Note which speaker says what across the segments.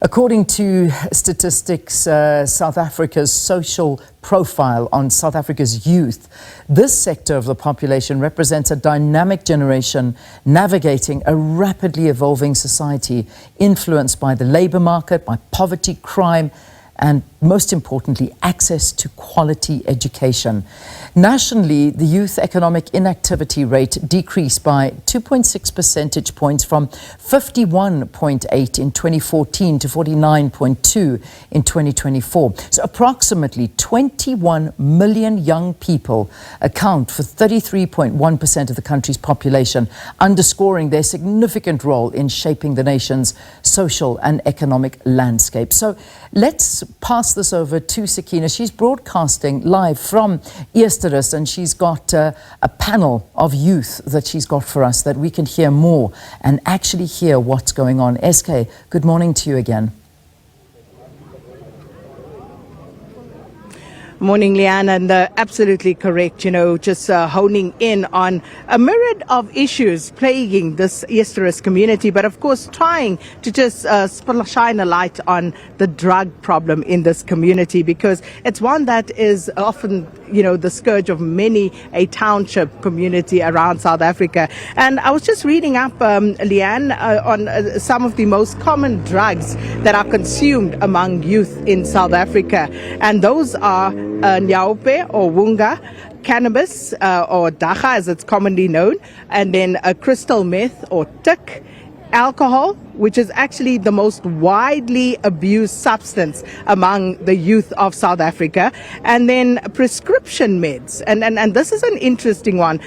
Speaker 1: According to statistics, South Africa's social profile on South Africa's youth, this sector of the population represents a dynamic generation navigating a rapidly evolving society influenced by the labour market, by poverty, crime, and most importantly, access to quality education. Nationally, the youth economic inactivity rate decreased by 2.6 percentage points from 51.8 in 2014 to 49.2 in 2024. So approximately 21 million young people account for 33.1% of the country's population, underscoring their significant role in shaping the nation's social and economic landscape. So let's pass this over to Sakina. She's broadcasting live from Eersterust, and she's got a panel of youth that she's got for us that we can hear more and actually hear what's going on. SK, good morning to you again.
Speaker 2: Morning, Leanne, and absolutely correct, just honing in on a myriad of issues plaguing this Eersterust community, but of course trying to just shine a light on the drug problem in this community, because it's one that is often, the scourge of many a township community around South Africa. And I was just reading up, Leanne, on some of the most common drugs that are consumed among youth in South Africa, and those are nyaupe or wunga, cannabis or dacha as it's commonly known, and then a crystal meth or tik, alcohol, which is actually the most widely abused substance among the youth of South Africa, and then prescription meds. And this is an interesting one,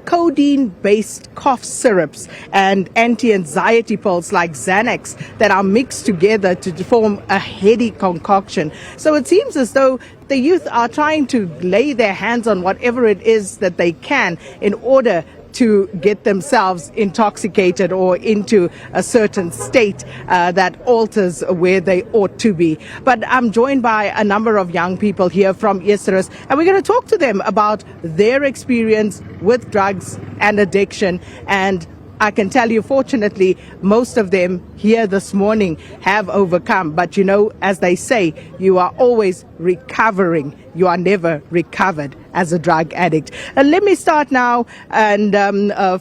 Speaker 2: codeine-based cough syrups and anti-anxiety pills like Xanax that are mixed together to form a heady concoction. So it seems as though the youth are trying to lay their hands on whatever it is that they can in order to get themselves intoxicated or into a certain state that alters where they ought to be. But I'm joined by a number of young people here from Eersterust, and we're going to talk to them about their experience with drugs and addiction. And I can tell you, fortunately, most of them here this morning have overcome. But as they say, you are always recovering. You are never recovered as a drug addict. Let me start now. And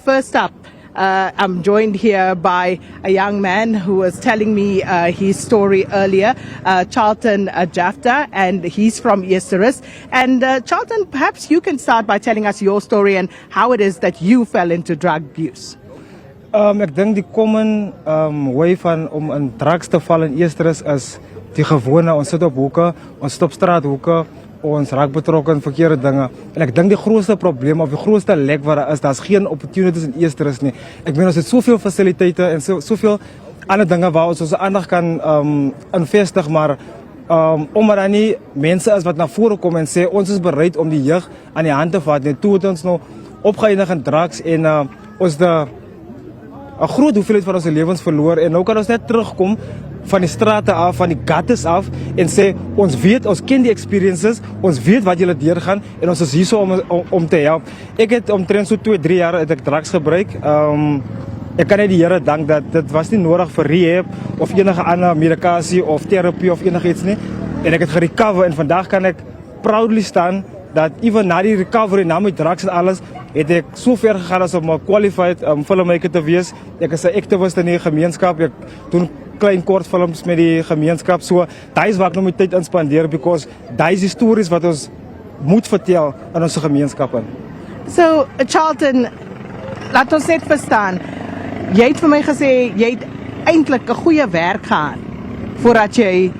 Speaker 2: first up, I'm joined here by a young man who was telling me his story earlier, Charlton Jafta, and he's from Eersterust. And Charlton, perhaps you can start by telling us your story and how it is that you fell into drug abuse.
Speaker 3: Ek dink die common way van om in drugs te val in Eersterust is die gewone, ons sit op hoeke, ons sit op straathoeke, ons raak betrokken in verkeerde dinge. En ek dink die grootste probleem of die grootste lek wat daar is, daar's geen opportunities in Eersterust nie. Ek meen ons het soveel fasiliteite en soveel ander dinge waar ons aandag kan investeer, maar omdat daar nie mense is wat na vore kom en sê ons is bereid om die jeug aan die hand te vat, net toe het ons nou opgeëindig in drugs en ons 'n groot hoeveelheid van ons lewens verloor, en nou kan ons net terugkom van die strate af, van die gutters af en sê ons weet, ons ken die experiences, ons weet wat julle deurgaan en ons is hier so om te help. Ek het omtrent so 2-3 jaar het ek drugs gebruik. Ek kan net die Here dank dat dit was nie nodig vir rehab of enige ander medikasie of terapie of enigiets nie, en ek het gerecover, en vandag kan ek proudly staan dat even na die recovery, na my drugs en alles, het ek so ver gegaan as om 'n qualified filmmaker te wees. Ek is 'n activist in die gemeenskap. Ek doen klein kortfilms met die gemeenskap. So, daai is waar ek nou my tyd inspandeer, because daai is die stories wat ons moet vertel aan ons gemeenskappe.
Speaker 2: So, Charlton, laat ons net verstaan. Jy het vir my gesê jy het eintlik 'n goeie werk gehad voordat jy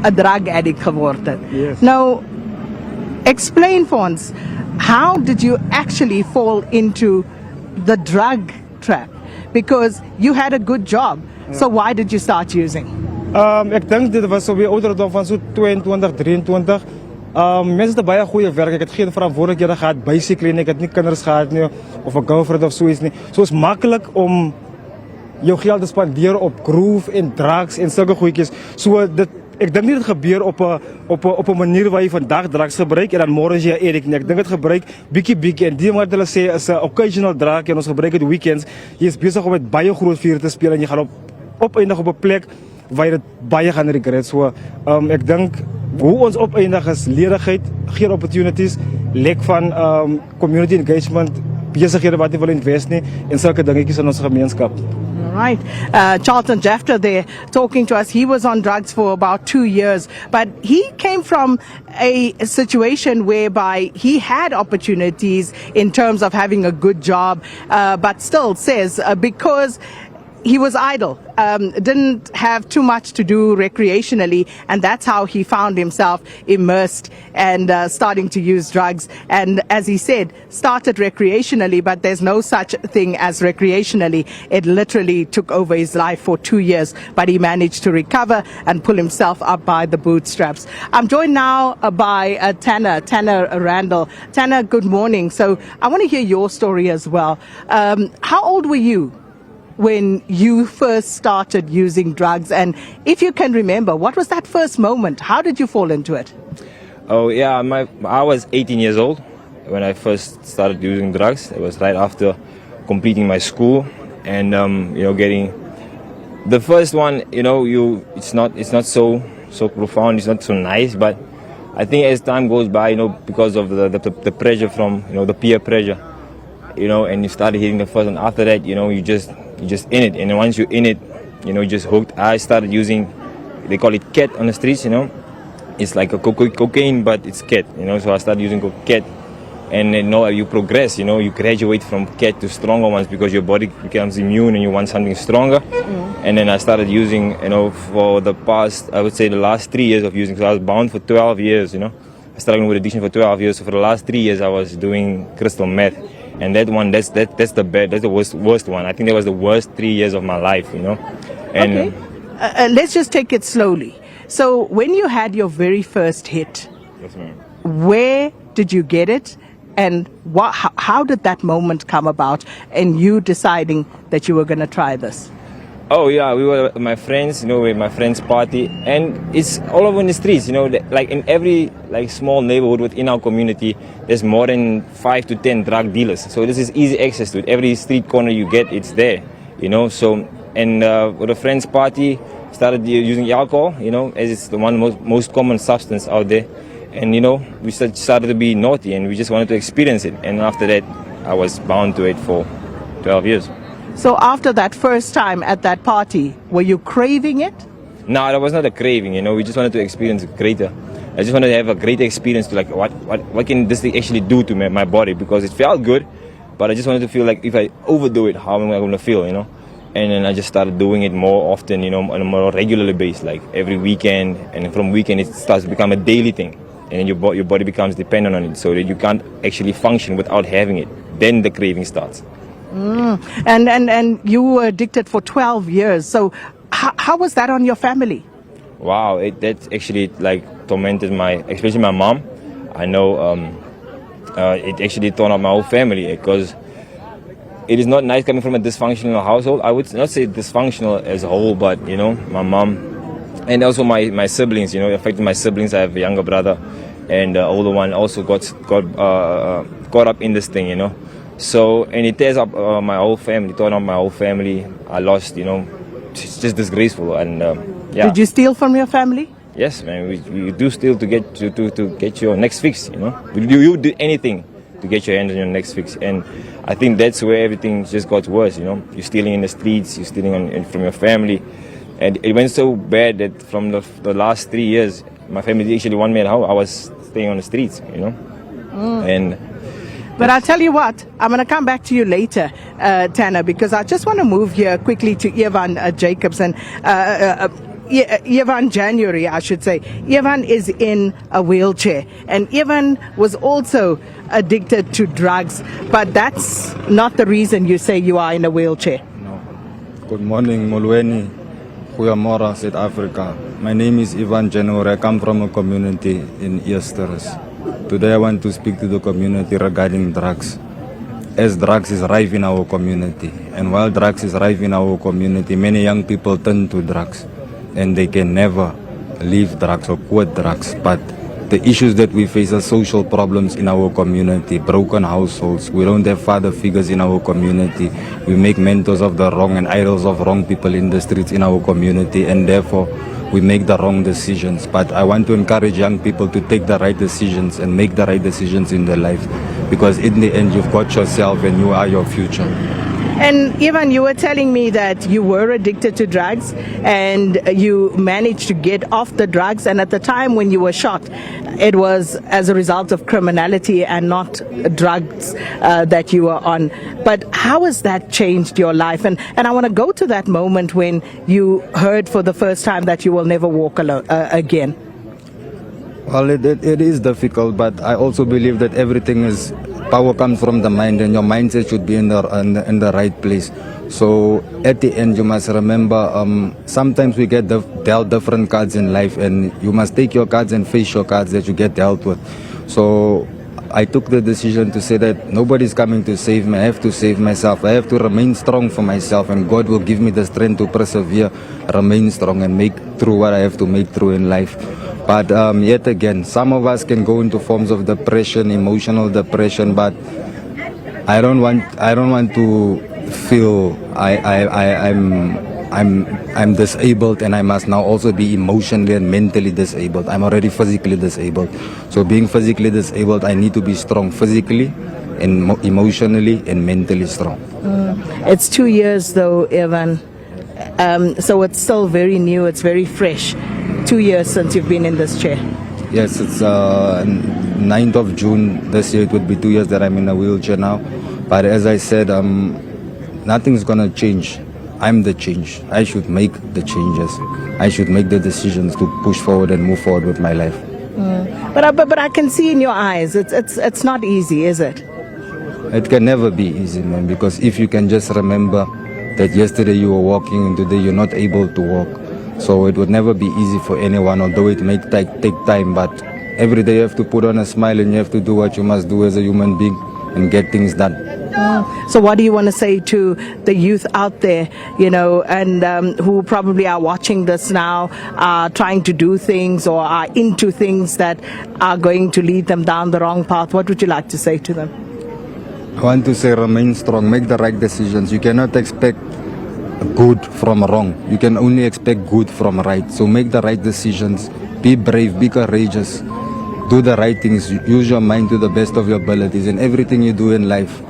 Speaker 2: 'n drug addict geword het.
Speaker 3: Yes.
Speaker 2: Nou, explain for us, how did you actually fall into the drug trap? Because you had a good job. So why did you start using?
Speaker 3: Ek dink dit was op die ouderdom van so 22, 23. Mense het baie goeie werk. Ek het geen verantwoordelikhede gehad, basically, en ek het nie kinders gehad nie, of 'n girlfriend of so iets nie. So is maklik om jou geld te spandeer op groove en drugs en sulke goedjies. So ek dink nie dit gebeur op 'n manier waar jy vandag drugs gebruik en dan môre is jy 'n addict nie. Ek dink dit gebruik bietjie en die wat hulle sê is 'n occasional drug, en ons gebruik dit weekends. Jy is besig om met baie groot vuur te speel en jy gaan opeindig op 'n plek waar je het baie gaan regret. So, ek dink hoe ons opeindig is ledigheid, geen opportunities, lek van community engagement, besighede wat nie wil invest nie en sulke dingetjies in ons gemeenskap.
Speaker 2: All right. Charlton Jeffter there talking to us. He was on drugs for about 2 years, but he came from a situation whereby he had opportunities in terms of having a good job, but still says because he was idle, didn't have too much to do recreationally, and that's how he found himself immersed and starting to use drugs. And as he said, started recreationally, but there's no such thing as recreationally. It literally took over his life for 2 years, but he managed to recover and pull himself up by the bootstraps. I'm joined now by Tanner Randall. Tanner, good morning. So I want to hear your story as well. How old were you when you first started using drugs? And if you can remember, what was that first moment? How did you fall into it?
Speaker 4: Oh yeah, I was 18 years old when I first started using drugs. It was right after completing my school and getting the first one. It's not so profound. It's not so nice, but I think as time goes by, because of the pressure from the peer pressure, and you started hitting the first one. After that, you just in it, and then once you're in it, you're just hooked. I started using, they call it cat on the streets. It's like a cocaine, but it's cat. So I started using cat, and then you progress. You graduate from cat to stronger ones because your body becomes immune and you want something stronger. And then I started using, for the past, I would say the last 3 years of using. So I was bound for 12 years. I started with addiction for 12 years. So for the last 3 years, I was doing crystal meth. And that one, that's the worst one. I think that was the worst 3 years of my life, And
Speaker 2: Okay. Let's just take it slowly. So when you had your very first hit,
Speaker 4: Yes, ma'am.
Speaker 2: where did you get it? And how did that moment come about and you deciding that you were going to try this?
Speaker 4: Oh yeah, we were with my friends, with my friends' party, and it's all over in the streets, like in every small neighborhood within our community, there's more than 5 to 10 drug dealers. So this is easy access to it. Every street corner you get, it's there, So and with a friends' party, started using alcohol, as it's the one most common substance out there, and we started to be naughty, and we just wanted to experience it. And after that, I was bound to it for 12 years.
Speaker 2: So after that first time at that party, were you craving it?
Speaker 4: No, that was not a craving, We just wanted to experience greater. I just wanted to have a greater experience to what can this thing actually do to my body, because it felt good, but I just wanted to feel like if I overdo it, how am I going to feel, And then I just started doing it more often, on a more regular basis, like every weekend, and from weekend it starts to become a daily thing, and then your body becomes dependent on it, so that you can't actually function without having it. Then the craving starts.
Speaker 2: And you were addicted for 12 years. So how was that on your family?
Speaker 4: Wow, that actually tormented especially my mom. I know it actually torn up my whole family, because it is not nice coming from a dysfunctional household. I would not say dysfunctional as a whole, but my mom and also my siblings, affected my siblings. I have a younger brother, and the older one also got caught up in this thing, So, and it tears up my whole family, torn up my whole family. I lost, it's just disgraceful. And yeah.
Speaker 2: Did you steal from your family?
Speaker 4: Yes, man. We do steal to get your next fix. You do anything to get your hands on your next fix. And I think that's where everything just got worse. You're stealing in the streets. You're stealing from your family, and it went so bad that from the last 3 years, my family actually wanted me at home. I was staying on the streets. And.
Speaker 2: But I'll tell you what, I'm going to come back to you later, Tanner, because I just want to move here quickly to Evan Jacobs and Evan January, I should say. Evan is in a wheelchair, and Evan was also addicted to drugs, but that's not the reason you say you are in a wheelchair.
Speaker 5: No. Good morning, Molweni. Goeiemorgen, South Africa. My name is Evan January. I come from a community in Eersterust. Today I want to speak to the community regarding drugs. As drugs is rife in our community, and while drugs is rife in our community, many young people turn to drugs, and they can never leave drugs or quit drugs. But the issues that we face are social problems in our community, broken households. We don't have father figures in our community. We make mentors of the wrong and idols of wrong people in the streets in our community, and therefore we make the wrong decisions. But I want to encourage young people to take the right decisions and make the right decisions in their life, because in the end you've got yourself and you are your future.
Speaker 2: And Ivan, you were telling me that you were addicted to drugs and you managed to get off the drugs, and at the time when you were shot, it was as a result of criminality and not drugs that you were on. But how has that changed your life? And I want to go to that moment when you heard for the first time that you will never walk alone again.
Speaker 5: Well, it is difficult, but I also believe that everything is power comes from the mind, and your mindset should be in the right place. So at the end, you must remember, sometimes we get dealt different cards in life, and you must take your cards and face your cards that you get dealt with. So I took the decision to say that nobody's coming to save me. I have to save myself. I have to remain strong for myself, and God will give me the strength to persevere, remain strong, and make through what I have to make through in life. But yet again, some of us can go into forms of depression, emotional depression. But I don't want to feel I'm disabled, and I must now also be emotionally and mentally disabled. I'm already physically disabled. So being physically disabled, I need to be strong physically and emotionally and mentally strong.
Speaker 2: It's 2 years though, Evan. So it's still very new, it's very fresh. 2 years since you've been in this chair.
Speaker 5: Yes, it's 9th of June this year. It would be 2 years that I'm in a wheelchair now. But as I said, nothing's gonna change. I'm the change. I should make the changes. I should make the decisions to push forward and move forward with my life.
Speaker 2: But I can see in your eyes, it's not easy, is it?
Speaker 5: It can never be easy, man, because if you can just remember that yesterday you were walking and today you're not able to walk. So it would never be easy for anyone, although it may take time. But every day you have to put on a smile, and you have to do what you must do as a human being and get things done.
Speaker 2: So what do you want to say to the youth out there, and who probably are watching this now, are trying to do things or are into things that are going to lead them down the wrong path? What would you like to say to them?
Speaker 5: I want to say remain strong, make the right decisions. You cannot expect good from wrong. You can only expect good from right. So make the right decisions, be brave, be courageous, do the right things, use your mind to the best of your abilities, and everything you do in life,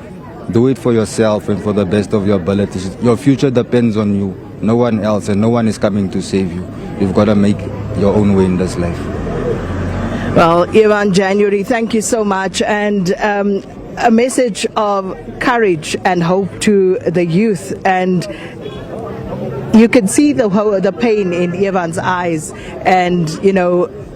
Speaker 5: do it for yourself and for the best of your abilities. Your future depends on you, no one else, and no one is coming to save you. You've got to make your own way in this life.
Speaker 2: Well, Ivan January, thank you so much. And a message of courage and hope to the youth. And you can see the pain in Ivan's eyes, and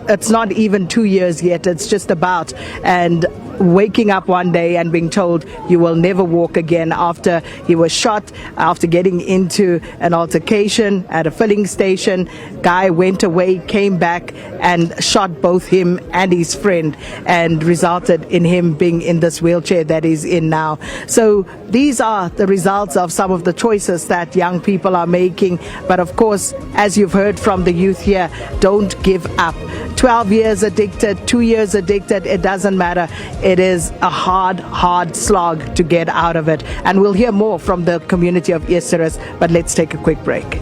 Speaker 2: it's not even 2 years yet, it's just about, and waking up one day and being told you will never walk again after he was shot, after getting into an altercation at a filling station. Guy went away, came back and shot both him and his friend, and resulted in him being in this wheelchair that he's in now. So these are the results of some of the choices that young people are making. But of course, as you've heard from the youth here, don't give up. 12 years addicted, 2 years addicted, it doesn't matter. It is a hard slog to get out of it. And we'll hear more from the community of Eersterust, but let's take a quick break.